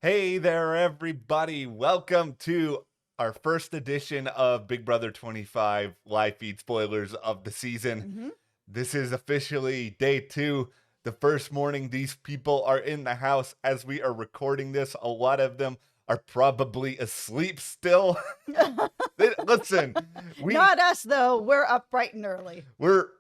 Hey there, everybody. Welcome to our first edition of Big Brother 25 live feed spoilers of the season. Mhm. This is officially day 2. The first morning these people are in the house as we are recording this. A lot of them are probably asleep still. Listen, we Not us though. We're up bright and early. we're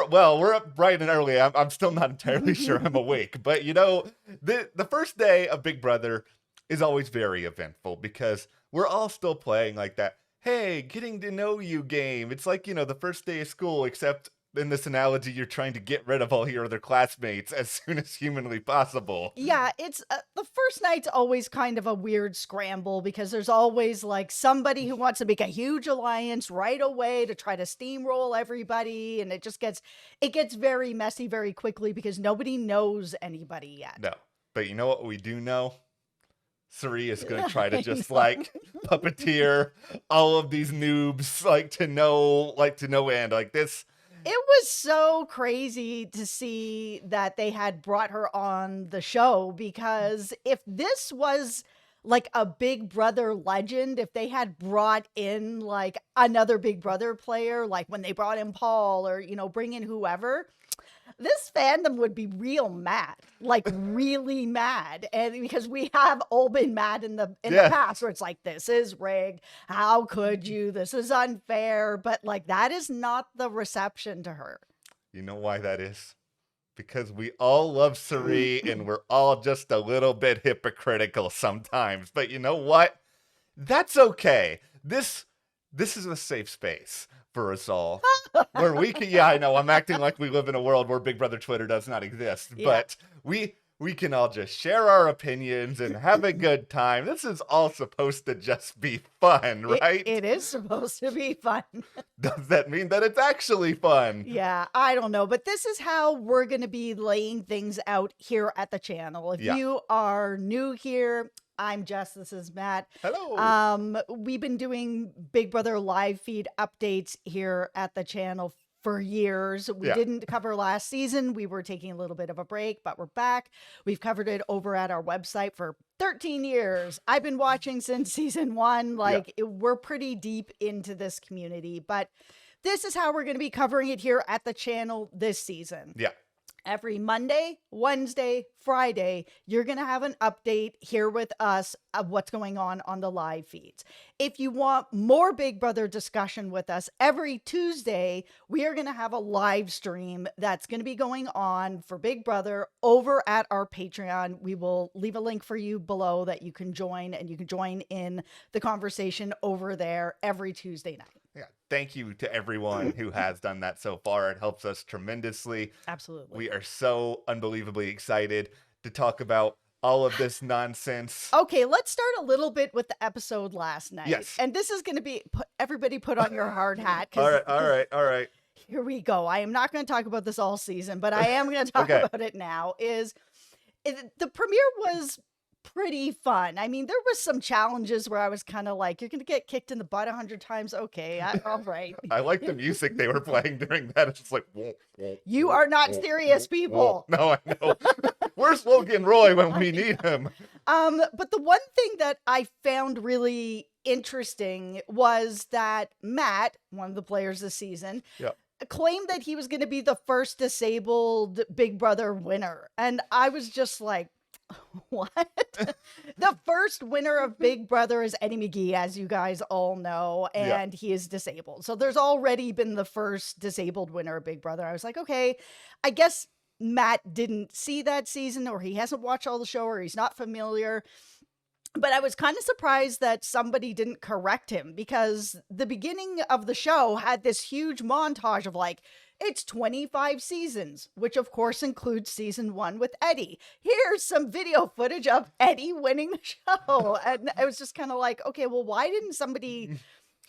up bright and early. I'm still not entirely sure I'm awake, but the first day of Big Brother is always very eventful because we're all still playing like that. Hey, getting to know you game. It's like the first day of school, except in this analogy, you're trying to get rid of all your other classmates as soon as humanly possible. Yeah, it's the first night's always kind of a weird scramble because there's always like somebody who wants to make a huge alliance right away to try to steamroll everybody, and it gets very messy very quickly because nobody knows anybody yet. No, but you know what we do know? Cirie is going to try to I just know. like puppeteer all of these noobs like to no end. Like this. It was so crazy to see that they had brought her on the show because if this was like a Big Brother legend, if they had brought in like another Big Brother player, like when they brought in Paul or, bring in whoever, this fandom would be real mad, like really mad. And because we have all been mad in the Yeah. past where it's like, this is rigged. How could you? This is unfair. But like that is not the reception to her. You know why that is? Because we all love Cirie and we're all just a little bit hypocritical sometimes. But you know what? That's okay. This is a safe space for us all. Where we can, yeah, I know, I'm acting like we live in a world where Big Brother Twitter does not exist, Yeah. but we can all just share our opinions and have a good time. This is all supposed to just be fun, right? It is supposed to be fun. Does that mean that it's actually fun? Yeah, I don't know, but this is how we're going to be laying things out here at the channel. If Yeah. you are new here, I'm Jess, this is Matt. Hello. We've been doing Big Brother live feed updates here at the channel for years. We Yeah. didn't cover last season. We were taking a little bit of a break, but we're back. We've covered it over at our website for 13 years. I've been watching since season 1. We're pretty deep into this community, but this is how we're going to be covering it here at the channel this season. Yeah. Every Monday, Wednesday, Friday, you're going to have an update here with us of what's going on the live feeds. If you want more Big Brother discussion with us, every Tuesday, we are going to have a live stream that's going to be going on for Big Brother over at our Patreon. We will leave a link for you below that you can join, and you can join in the conversation over there every Tuesday night. Yeah. Thank you to everyone who has done that so far. It helps us tremendously. Absolutely. We are so unbelievably excited to talk about all of this nonsense. Okay, let's start a little bit with the episode last night. Yes. And this is going to be, everybody put on your hard hat. All right. Here we go. I am not going to talk about this all season, but I am going to talk Okay. about it now. The premiere was pretty fun. I mean, there was some challenges where I was kind of like, you're going to get kicked in the butt 100 times. Okay, all right. I like the music they were playing during that. It's just like, You are not serious people. No, I know. Where's Logan Roy when we need him? But the one thing that I found really interesting was that Matt, one of the players this season, Yeah. claimed that he was going to be the first disabled Big Brother winner. And I was just like, what? The first winner of Big Brother is Eddie McGee, as you guys all know, and he is disabled. So there's already been the first disabled winner of Big Brother. I was like, okay, I guess Matt didn't see that season, or he hasn't watched all the show, or he's not familiar. But I was kind of surprised that somebody didn't correct him, because the beginning of the show had this huge montage of like, it's 25 seasons, which of course includes season 1 with Eddie. Here's some video footage of Eddie winning the show. And I was just kind of like, okay, well, why didn't somebody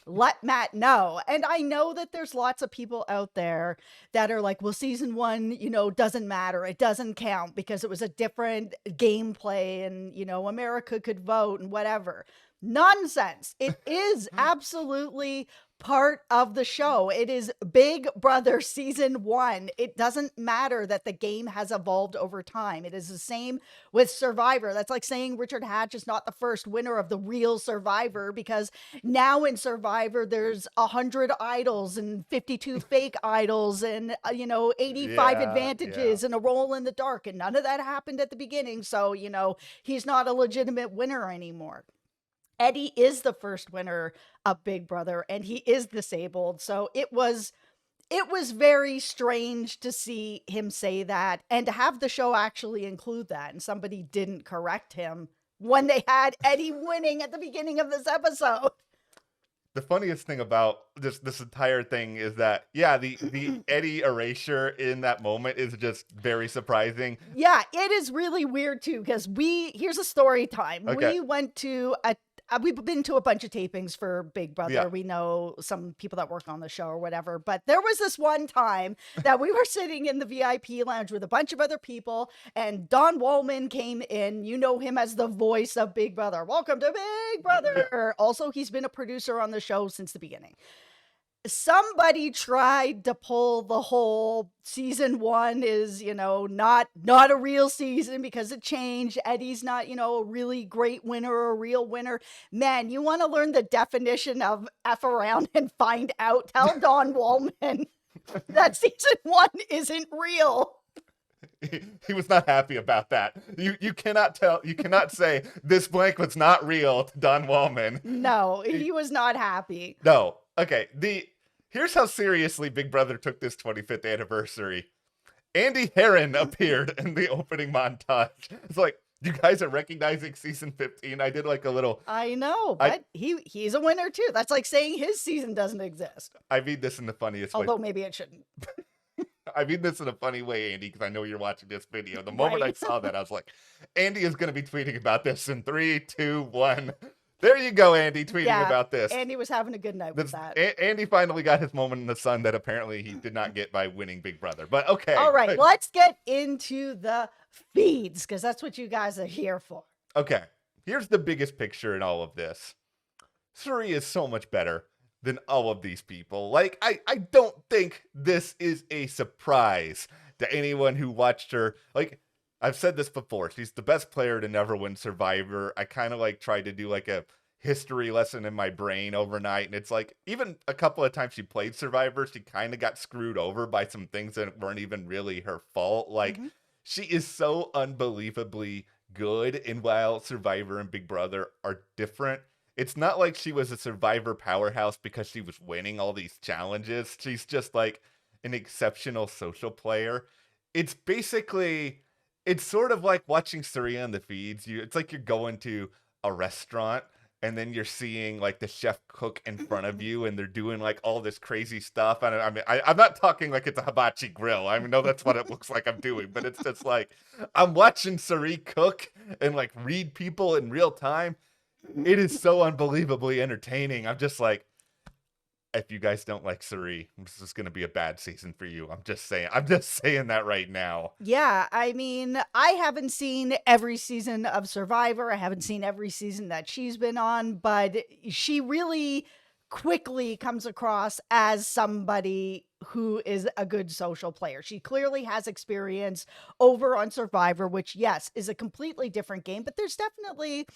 let Matt know? And I know that there's lots of people out there that are like, well, season 1, doesn't matter. It doesn't count because it was a different gameplay and, America could vote and whatever. Nonsense. It is absolutely part of the show. It is Big Brother season 1. It doesn't matter that the game has evolved over time. It is the same with Survivor. That's like saying Richard Hatch is not the first winner of the real Survivor, because now in Survivor there's 100 idols and 52 fake idols and 85 Yeah. advantages and a roll in the dark, and none of that happened at the beginning. So, he's not a legitimate winner anymore. Eddie is the first winner of Big Brother, and he is disabled. So it was very strange to see him say that, and to have the show actually include that, and somebody didn't correct him when they had Eddie winning at the beginning of this episode. The funniest thing about this entire thing is that, yeah, the Eddie erasure in that moment is just very surprising. Yeah, it is really weird too, because here's a story time. Okay. We've been to a bunch of tapings for Big Brother. Yeah. We know some people that work on the show or whatever, but there was this one time that we were sitting in the VIP lounge with a bunch of other people, and Don Wallman came in. You know him as the voice of Big Brother. Welcome to Big Brother. Also, he's been a producer on the show since the beginning. Somebody tried to pull the whole season 1 is, not a real season because it changed. Eddie's not, a really great winner or a real winner. Man, you want to learn the definition of F around and find out. Tell Don Wallman that season 1 isn't real. He was not happy about that. You cannot say this blank was not real to Don Wallman. No, he was not happy. No. Okay. Here's how seriously Big Brother took this 25th anniversary. Andy Herron appeared in the opening montage. It's like, you guys are recognizing season 15. I did like a little. I know, but he's a winner too. That's like saying his season doesn't exist. I mean this in the funniest way. Although maybe it shouldn't. I mean this in a funny way, Andy, because I know you're watching this video. The moment I saw that, I was like, Andy is going to be tweeting about this in 3, 2, 1. There you go, Andy, tweeting about this. Andy was having a good night with that. Andy finally got his moment in the sun that apparently he did not get by winning Big Brother. But okay. All right, let's get into the feeds, because that's what you guys are here for. Okay, here's the biggest picture in all of this. Cirie is so much better than all of these people. Like, I don't think this is a surprise to anyone who watched her. Like, I've said this before. She's the best player to never win Survivor. I kind of like tried to do like a history lesson in my brain overnight. And it's like, even a couple of times she played Survivor, she kind of got screwed over by some things that weren't even really her fault. Like, she is so unbelievably good. And while Survivor and Big Brother are different, it's not like she was a Survivor powerhouse because she was winning all these challenges. She's just like an exceptional social player. It's basically... It's sort of like watching Cirie on the feeds. It's like you're going to a restaurant and then you're seeing like the chef cook in front of you and they're doing like all this crazy stuff. And I'm not talking like it's a hibachi grill. I know that's what it looks like I'm doing, but it's just like I'm watching Cirie cook and like read people in real time. It is so unbelievably entertaining. I'm just like, if you guys don't like Cirie, this is going to be a bad season for you. I'm just saying that right now. Yeah, I mean, I haven't seen every season of Survivor. I haven't seen every season that she's been on, but she really quickly comes across as somebody who is a good social player. She clearly has experience over on Survivor, which, yes, is a completely different game, but there's definitely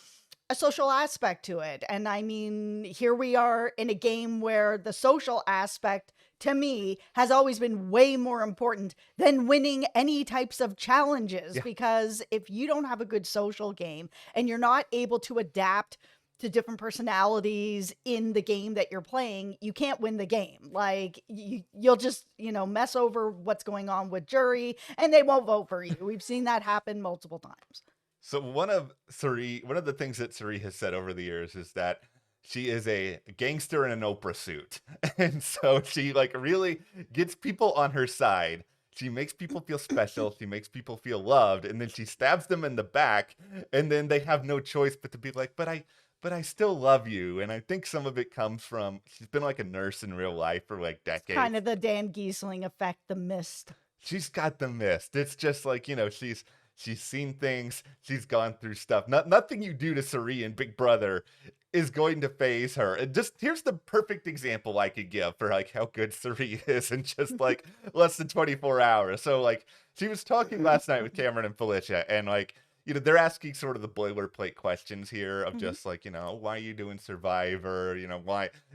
a social aspect to it. And I mean, here we are in a game where the social aspect, to me, has always been way more important than winning any types of challenges. Yeah. Because if you don't have a good social game and you're not able to adapt to different personalities in the game that you're playing, you can't win the game. Like, you'll just, mess over what's going on with jury and they won't vote for you. We've seen that happen multiple times. So one of the things that Cirie has said over the years is that she is a gangster in an Oprah suit. And so she like really gets people on her side. She makes people feel special. She makes people feel loved. And then she stabs them in the back. And then they have no choice but to be like, but I still love you. And I think some of it comes from, she's been like a nurse in real life for like decades. It's kind of the Dan Giesling effect, the mist. She's got the mist. It's just like, she's seen things. She's gone through stuff. Nothing you do to Cirie in Big Brother is going to phase her. And just here's the perfect example I could give for like how good Cirie is in just like less than 24 hours. So like she was talking last night with Cameron and Felicia, and like, they're asking sort of the boilerplate questions here of Mhm. just like, why are you doing Survivor?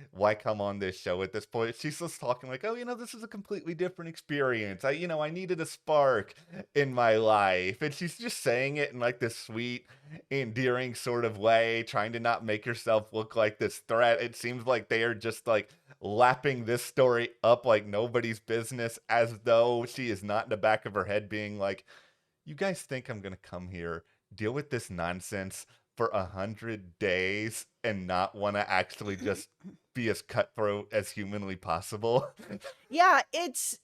Why come on this show at this point? She's just talking like, oh, this is a completely different experience. I needed a spark in my life. And she's just saying it in like this sweet, endearing sort of way, trying to not make herself look like this threat. It seems like they are just like lapping this story up like nobody's business, as though she is not in the back of her head being like, you guys think I'm gonna come here, deal with this nonsense for 100 days and not want to actually just be as cutthroat as humanly possible? Yeah, it's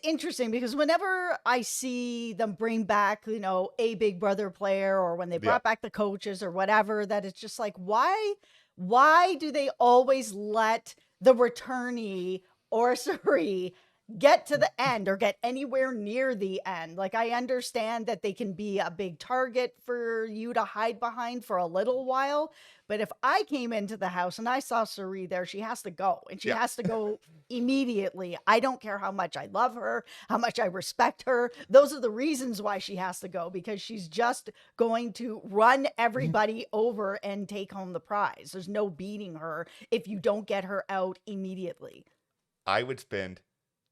interesting because whenever I see them bring back, a Big Brother player, or when they Yeah. brought back the coaches or whatever, that it's just like, why do they always let the returnee or Cirie get to the end or get anywhere near the end? Like, I understand that they can be a big target for you to hide behind for a little while, but if I came into the house and I saw Cirie there, she has to go, and she Yeah. has to go immediately. I don't care how much I love her, how much I respect her. Those are the reasons why she has to go, because she's just going to run everybody over and take home the prize. There's no beating her if you don't get her out immediately. I would spend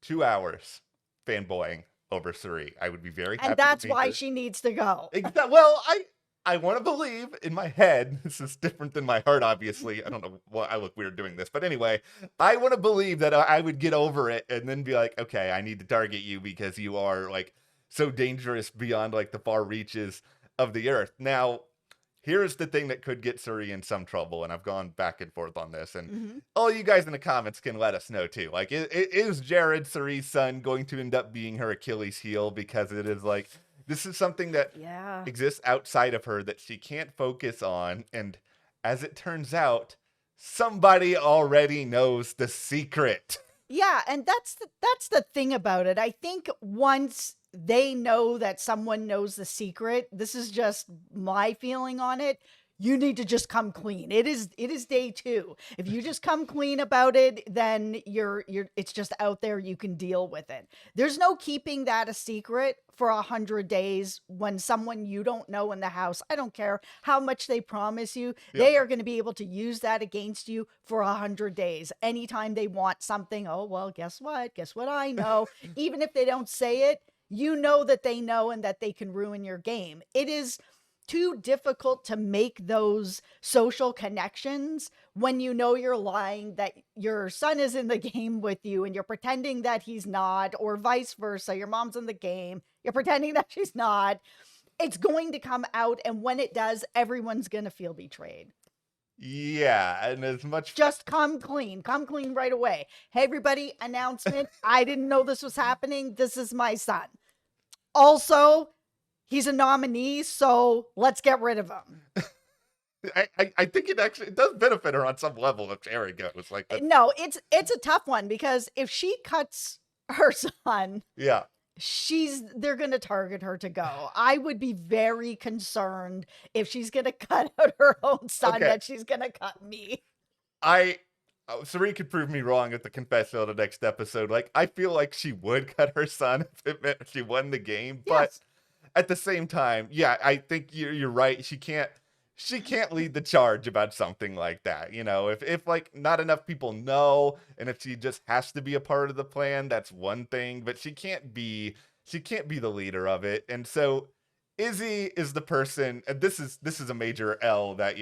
2 hours fanboying over Cirie. I would be very And happy to that's meet why her. she needs to go. Well, I want to believe in my head. This is different than my heart, obviously. I don't know why I look weird doing this, but anyway, I want to believe that I would get over it and then be like, okay, I need to target you because you are like so dangerous beyond like the far reaches of the earth. Now, here's the thing that could get Cirie in some trouble, and I've gone back and forth on this, and Mhm. all you guys in the comments can let us know too. Like, is Jared, Cirie's son, going to end up being her Achilles heel, because it is like, this is something that Yeah. exists outside of her that she can't focus on, and as it turns out, somebody already knows the secret. Yeah, and that's the thing about it. I think once they know that someone knows the secret, this is just my feeling on it. You need to just come clean. It is day 2. If you just come clean about it, then you're it's just out there, you can deal with it. There's no keeping that a secret for 100 days when someone you don't know in the house, I don't care how much they promise you, Yep. they are going to be able to use that against you for 100 days. Anytime they want something, oh, well, guess what? Guess what I know? Even if they don't say it, you know that they know and that they can ruin your game. It is too difficult to make those social connections when you know you're lying, that your son is in the game with you and you're pretending that he's not, or vice versa. Your mom's in the game, you're pretending that she's not. It's going to come out, and when it does, everyone's going to feel betrayed. Yeah, and as much Just come clean right away. Hey, everybody, announcement. I didn't know this was happening. This is my son. Also, he's a nominee, so let's get rid of him. I think it does benefit her on some level if Jared goes like that. No, it's a tough one, because if she cuts her son, Yeah. they're going to target her to go. I would be very concerned if she's going to cut out her own son, Okay. that she's going to cut me. Cirie could prove me wrong at the confession of the next episode. Like, I feel like she would cut her son if it meant she won the game, but Yes. at the same time, yeah, I think you're right. She can't lead the charge about something like that. If like not enough people know, and if she just has to be a part of the plan, that's one thing, but she can't be the leader of it. And so Izzy is the person, and this is a major L that,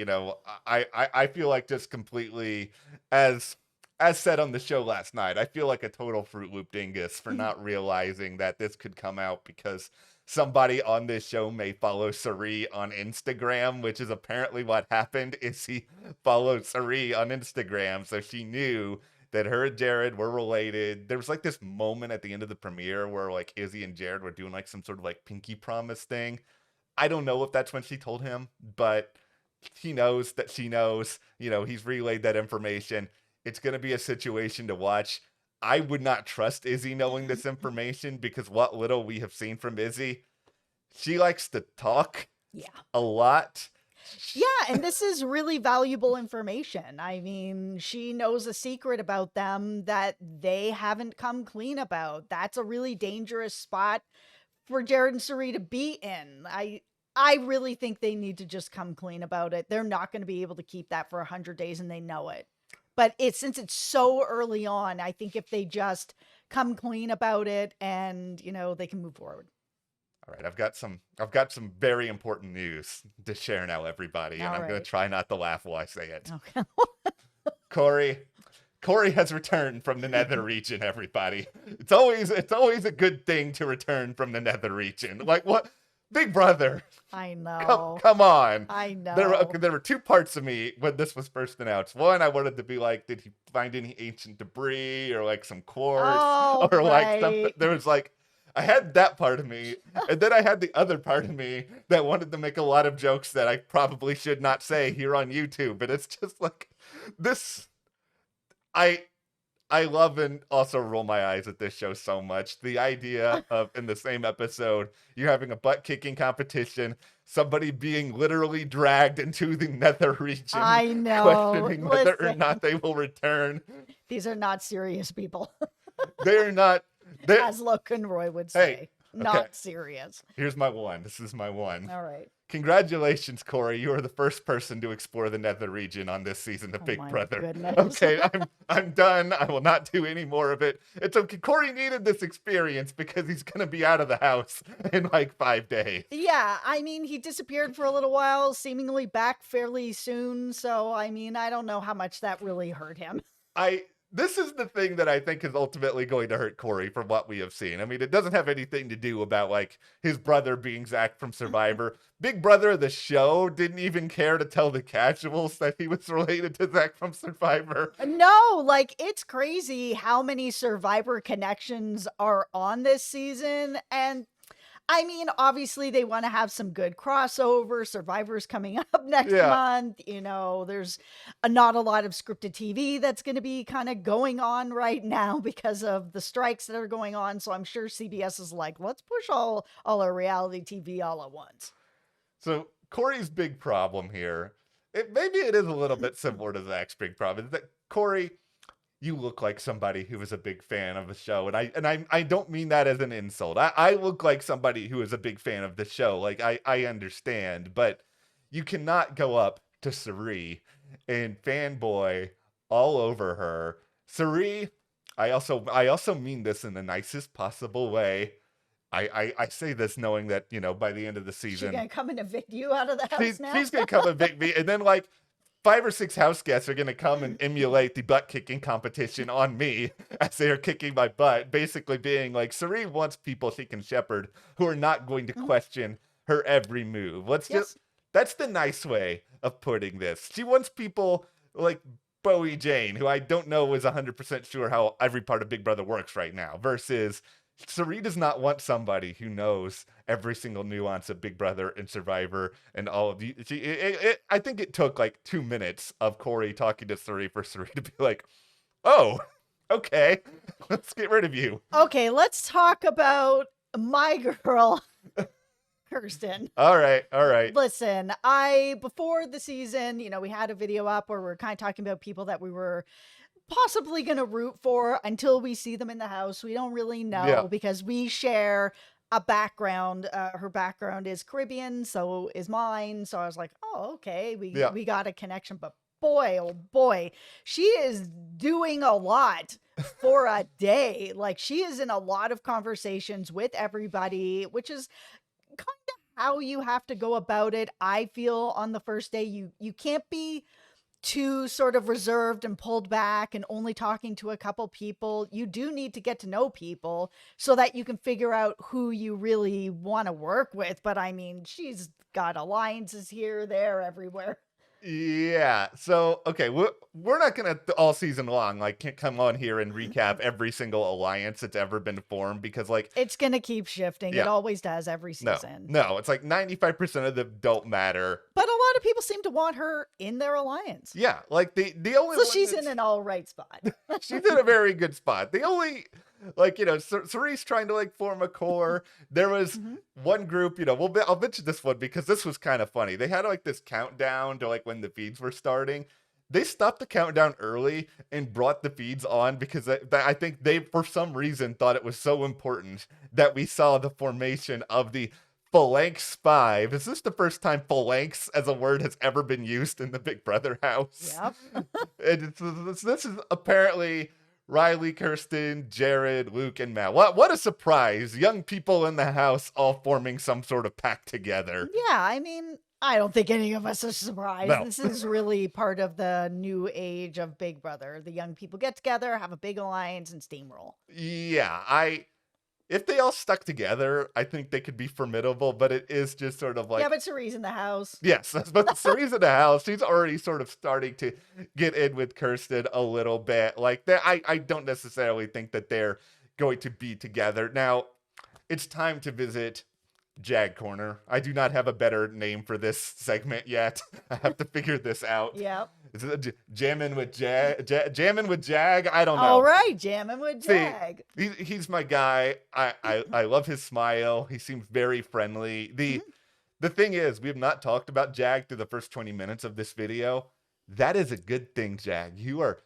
I feel like just completely, as said on the show last night, I feel like a total Fruit Loop dingus for not realizing that this could come out, because somebody on this show may follow Cirie on Instagram, which is apparently what happened. Is he followed Cirie on Instagram, so she knew that her and Jared were related. There was like this moment at the end of the premiere where like Izzy and Jared were doing like some sort of like pinky promise thing. I don't know if that's when she told him, but he knows that she knows. He's relayed that information. It's going to be a situation to watch. I would not trust Izzy knowing this information, because what little we have seen from Izzy, she likes to talk Yeah. a lot. Yeah, and this is really valuable information. I mean, she knows a secret about them that they haven't come clean about. That's a really dangerous spot for Jared and Cirie to be in. I really think they need to just come clean about it. They're not going to be able to keep that for 100 days, and they know it. But since it's so early on, I think if they just come clean about it and, they can move forward. All right, I've got some very important news to share now, everybody, and All I'm going right. to try not to laugh while I say it. Okay. Corey has returned from the nether region, everybody. It's always a good thing to return from the nether region. Like, what? Big brother. I know. Come on. I know. There were two parts of me when this was first announced. One, I wanted to be like, did he find any ancient debris or like some quartz or like something? Right. There was like, I had that part of me, and then I had the other part of me that wanted to make a lot of jokes that I probably should not say here on YouTube. But it's just like this. I love and also roll my eyes at this show so much. The idea of in the same episode, you having a butt kicking competition, somebody being literally dragged into the nether region, I know. questioning whether or Listen. not they will return. These are not serious people, They're not. They're, as Roy would say. Hey, Not okay. serious. Here's my one. This is my one. All right. Congratulations, Corey. You are the first person to explore the nether region on this season of Oh Big my Brother. goodness. Okay, I'm done. I will not do any more of it. It's okay. Corey needed this experience because he's gonna be out of the house in like 5 days. Yeah, I mean, he disappeared for a little while, seemingly back fairly soon. So, I mean, I don't know how much that really hurt him. This is the thing that I think is ultimately going to hurt Corey from what we have seen. I mean, it doesn't have anything to do about like his brother being Zach from Survivor. Big Brother, the show, didn't even care to tell the casuals that he was related to Zach from Survivor. No, like, it's crazy how many Survivor connections are on this season. And I mean, obviously, they want to have some good crossover. Survivor's coming up next month. There's not a lot of scripted TV that's going to be kind of going on right now because of the strikes that are going on. So I'm sure CBS is like, let's push all our reality TV all at once. So Corey's big problem here, maybe it is a little bit similar to Zach's big problem, is that Corey, you look like somebody who is a big fan of the show. And I don't mean that as an insult. I look like somebody who is a big fan of the show. Like, I understand, but you cannot go up to Cirie and fanboy all over her. Cirie, I also mean this in the nicest possible way. I say this knowing that, by the end of the season, She's going to come and evict you out of the house now? she's going to come evict me. And then, like, 5 or 6 house guests are going to come and emulate the butt kicking competition on me as they are kicking my butt, basically being like, Cirie wants people she can shepherd who are not going to question her every move. That's the nice way of putting this. She wants people like Bowie Jane, who I don't know is 100% sure how every part of Big Brother works right now, versus Cirie does not want somebody who knows every single nuance of Big Brother and Survivor and all of the. I think it took like 2 minutes of Corey talking to Cirie for Cirie to be like, "Oh, okay, let's get rid of you." Okay, let's talk about my girl, Kirsten. All right. Listen, before the season, we had a video up where we're kind of talking about people that we were possibly going to root for until we see them in the house. We don't really know because we share a background. Her background is Caribbean, so is mine. So I was like, oh, okay, we got a connection. But boy, oh boy, she is doing a lot for a day. Like, she is in a lot of conversations with everybody, which is kind of how you have to go about it. I feel on the first day, you can't be too sort of reserved and pulled back and only talking to a couple people. You do need to get to know people so that you can figure out who you really want to work with. But I mean, she's got alliances here, there, everywhere. Yeah. So, okay, we're not going to all season long, like, come on here and recap every single alliance that's ever been formed because, like, it's going to keep shifting. It always does every season. No, it's like 95% of them don't matter. But a lot of people seem to want her in their alliance. Yeah, like the only So she's in an all right spot. She's in a very good spot. Like, Cirie's trying to like form a core. There was Mhm. one group, I'll mention this one because this was kind of funny. They had like this countdown to like when the feeds were starting. They stopped the countdown early and brought the feeds on because I think they, for some reason, thought it was so important that we saw the formation of the Phalanx 5. Is this the first time phalanx as a word has ever been used in the Big Brother house? Yep. And this is apparently Riley, Kirsten, Jared, Luke, and Matt. What a surprise. Young people in the house all forming some sort of pact together. Yeah, I mean, I don't think any of us are surprised. No. This is really part of the new age of Big Brother. The young people get together, have a big alliance, and steamroll. Yeah, if they all stuck together, I think they could be formidable, but it is just sort of like, Yeah, but Cerie's in the house. yes, but Cerie's in the house. She's already sort of starting to get in with Kirsten a little bit. Like that, I don't necessarily think that they're going to be together. Now, it's time to visit Jag Corner. I do not have a better name for this segment yet. I have to figure this out. Yep. Is it jamming with Jag? Jamming with Jag? I don't know. All right, jamming with See, Jag. he's my guy. I love his smile. He seems very friendly. The thing is, we have not talked about Jag through the first 20 minutes of this video. That is a good thing, Jag. You are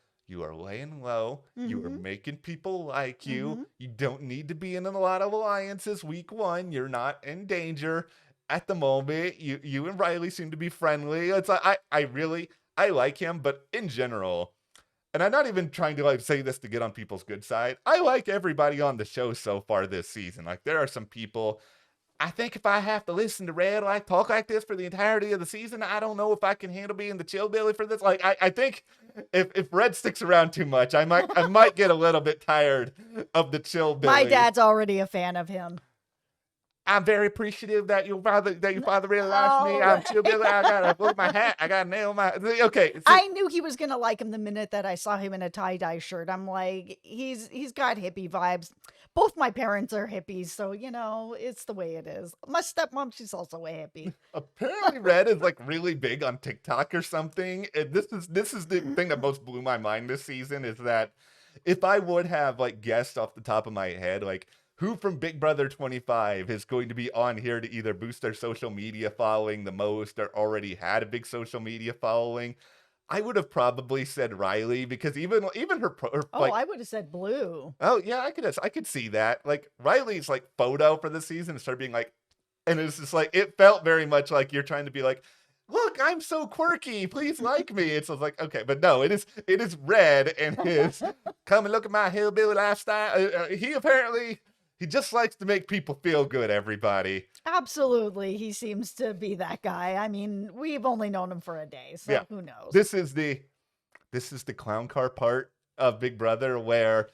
laying low. You are Mhm. making people like you. Mhm. You don't need to be in a lot of alliances week 1. You're not in danger at the moment. You and Riley seem to be friendly. It's like I like him, but in general, and I'm not even trying to like say this to get on people's good side. I like everybody on the show so far this season. Like there are some people, I think if I have to listen to Red like talk like this for the entirety of the season, I don't know if I can handle being the chill Billy for this. Like I think if Red sticks around too much, I might get a little bit tired of the chill Billy. My dad's already a fan of him. I'm very appreciative that your father really likes me. I'm chill Billy. I gotta put my hat. I gotta nail my okay. So, I knew he was gonna like him the minute that I saw him in a tie-dye shirt. I'm like, he's got hippie vibes. Both my parents are hippies, so it's the way it is. My stepmom, she's also a hippie. apparently Red is like really big on TikTok or something. And this is the thing that most blew my mind this season is that if I would have like guessed off the top of my head, like who from Big Brother 25 is going to be on here to either boost their social media following the most or already had a big social media following, I would have probably said Riley because even her Oh, like I would have said blue. oh yeah I could see that like Riley's like photo for the season started being like, and it's just like it felt very much like you're trying to be like, look, I'm so quirky, please like me. It's like okay, but no, it is Red and his come and look at my hillbilly lifestyle. He just likes to make people feel good, everybody. Absolutely, he seems to be that guy. I mean, we've only known him for a day, so Yeah. who knows? This is the clown car part of Big Brother where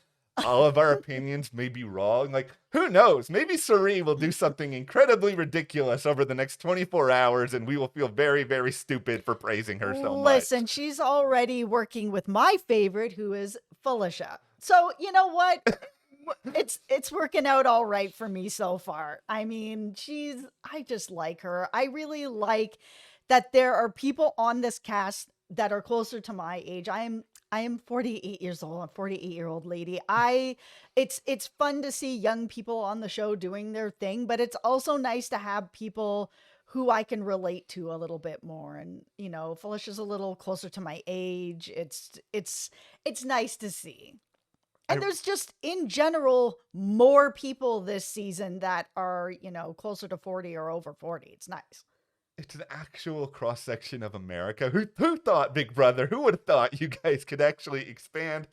all of our opinions may be wrong. Like, who knows? Maybe Cirie will do something incredibly ridiculous over the next 24 hours and we will feel very, very stupid for praising her so much. Listen, she's already working with my favorite, who is Felicia. So, you know what? It's working out all right for me so far. I mean, I just like her. I really like that there are people on this cast that are closer to my age. I am 48 years old. I'm a 48-year-old lady. It's fun to see young people on the show doing their thing, but it's also nice to have people who I can relate to a little bit more. And, Felicia's a little closer to my age. It's nice to see. And there's just, in general, more people this season that are, closer to 40 or over 40. It's nice. It's an actual cross-section of America. Who thought, Big Brother? Who would have thought you guys could actually expand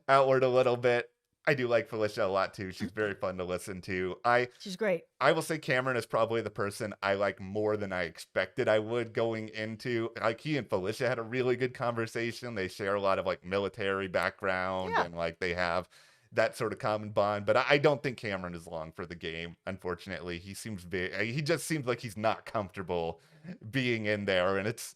outward a little bit? I do like Felicia a lot, too. She's very fun to listen to. She's great. I will say Cameron is probably the person I like more than I expected I would going into. Like, he and Felicia had a really good conversation. They share a lot of, like, military background Yeah. and, like, they have that sort of common bond. But I don't think Cameron is long for the game, unfortunately. He just seems like he's not comfortable being in there. And it's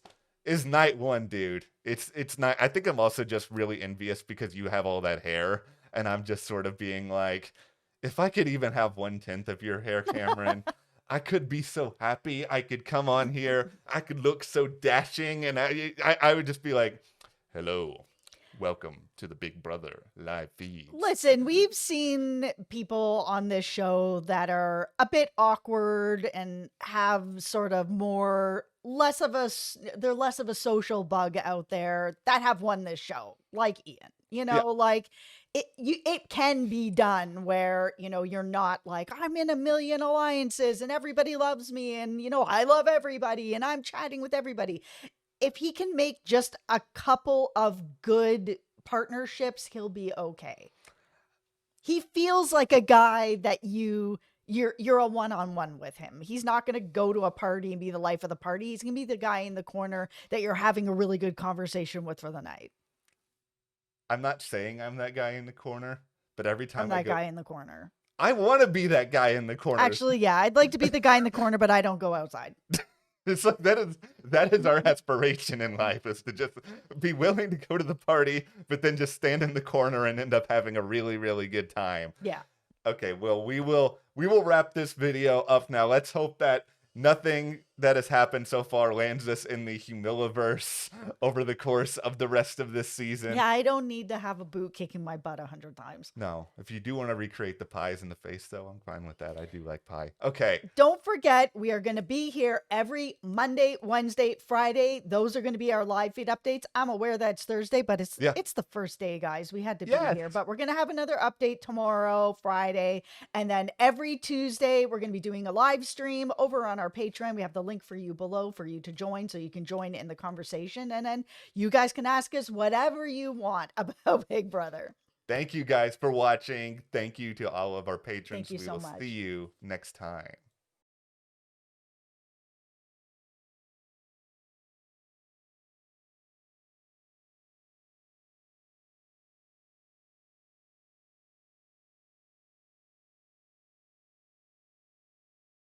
night one, dude. It's not. I think I'm also just really envious because you have all that hair. And I'm just sort of being like, if I could even have 1/10 of your hair, Cameron, I could be so happy. I could come on here. I could look so dashing. And I would just be like, hello, welcome to the Big Brother live feeds. Listen, we've seen people on this show that are a bit awkward and have sort of less of a social bug out there that have won this show, like Ian. Like it can be done where, you're not like, I'm in a million alliances and everybody loves me and, I love everybody and I'm chatting with everybody. If he can make just a couple of good partnerships, he'll be okay. He feels like a guy that you're a one-on-one with him. He's not going to go to a party and be the life of the party. He's going to be the guy in the corner that you're having a really good conversation with for the night. I'm not saying I'm that guy in the corner, but every time I'm that guy in the corner. I want to be that guy in the corner. Actually, yeah, I'd like to be the guy in the corner, but I don't go outside. It's like that is our aspiration in life, is to just be willing to go to the party, but then just stand in the corner and end up having a really, really good time. Yeah. Okay, well, we will wrap this video up now. Let's hope that nothing that has happened so far lands us in the Humiliverse over the course of the rest of this season. Yeah, I don't need to have a boot kicking my butt 100 times. No, if you do want to recreate the pies in the face, though, I'm fine with that. I do like pie. Okay. Don't forget, we are going to be here every Monday, Wednesday, Friday. Those are going to be our live feed updates. I'm aware that it's Thursday, but it's the first day, guys. We had to be here. But we're going to have another update tomorrow, Friday. And then every Tuesday, we're going to be doing a live stream over on our Patreon. We have the link for you below for you to join, so you can join in the conversation. And then you guys can ask us whatever you want about Big Brother. Thank you guys for watching. Thank you to all of our patrons. Thank you so much. See you next time.